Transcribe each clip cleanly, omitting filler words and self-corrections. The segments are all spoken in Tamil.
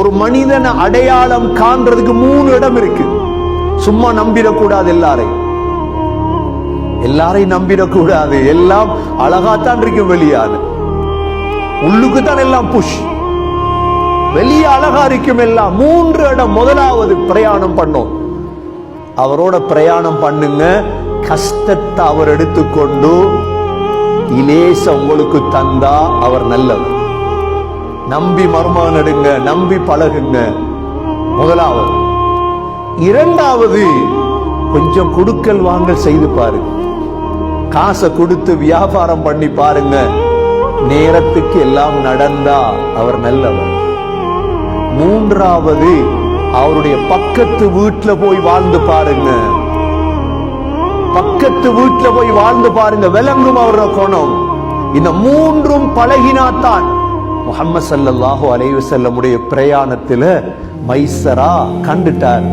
ஒரு மனிதனை அடையாளம் காண்றதுக்கு 3 இடம் இருக்கு. சும்மா நம்பிடக்கூடாது. எல்லாரையும் நம்பிடக்கூடாது. எல்லாம் அழகாத்தான் இருக்கும் வெளியாது, உள்ளுக்குத்தான் எல்லாம் புஷ். வெளியே அழகா இருக்கும் எல்லாம். 3 இடம். முதலாவது பிரயாணம் பண்ணோம். அவரோட பிரயாணம் பண்ணுங்க. கஷ்டத்தை அவர் எடுத்துக்கொண்டு இலேச உங்களுக்கு தந்தா அவர் நல்லவர். நம்பி மர்மம் எடுங்க, நம்பி பழகுங்க. முதலாவது. இரண்டாவது, கொஞ்சம் கொடுக்கல் வாங்கல் செய்து பாருங்க. காசை கொடுத்து வியாபாரம் பண்ணி பாருங்க. நேரத்துக்கு எல்லாம் நடந்தா அவர் நல்லவர். மூன்றாவது, அவருடைய பக்கத்து வீட்டுல போய் வாழ்ந்து பாருங்க. பக்கத்து வீட்டுல போய் வாழ்ந்து பாருங்க, விளங்கும் அவரோட குணம். இந்த 3ம் பழகினாத்தான். முஹம்மது ஸல்லல்லாஹு அலைஹி வஸல்லமுடைய பிரயாணத்துல மைசரா கண்டுட்டார்.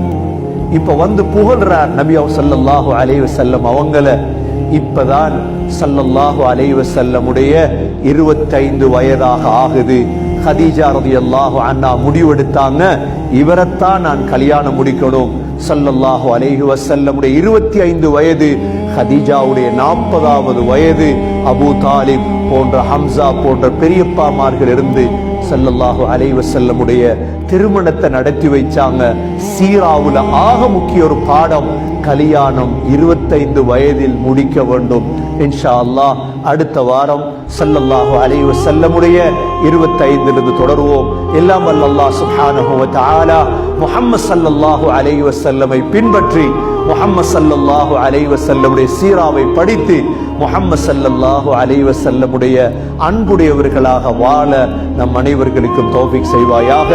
இப்ப வந்து புகழ்றார் நபி ஸல்லல்லாஹு அலைஹி வஸல்லம் அவங்கள. இப்பதான் ஸல்லல்லாஹு அலைஹி வஸல்லமுடைய 25 வயதாக ஆகுது. ஹதீஜா ரலியல்லாஹு அன்ஹா முடிவெடுத்தாங்க, இவரைத்தான் நான் கல்யாணம் முடிக்கணும். ஸல்லல்லாஹு அலைஹி வஸல்லமுடைய 25 வயது, ஹதீஜாவுடைய 40வது வயது. அபூ தாலிப் போன்ற, ஹம்சா போன்ற பெரியப்பாமார்கள் இருந்து ஸல்லல்லாஹு அலைஹி வஸல்லமுடைய திருமணத்தை நடத்தி வைச்சாங்க. சீராவுல ஆக முக்கிய ஒரு பாடம், கல்யாணம் 25 வயதில் முடிக்க வேண்டும். இன்ஷா அல்லாஹ் அடுத்த வாரம் ஸல்லல்லாஹு அலைஹி வஸல்லமுடைய 25 தொடருவோம். எல்லாம் வல்ல அல்லாஹ் சுப்ஹானஹு வ தஆலா முஹம்மது ஸல்லல்லாஹு அலைஹி வஸல்லமை பின்பற்றி, முஹம்மது ஸல்லல்லாஹு அலைஹி வஸல்லமுடைய சீராவை படித்து, முஹம்மது ஸல்லல்லாஹு அலைஹி வஸல்லமுடைய அன்புடையவர்களாக வாழ நம் அனைவர்களுக்கும் தௌஃபீக் செய்வாயாக.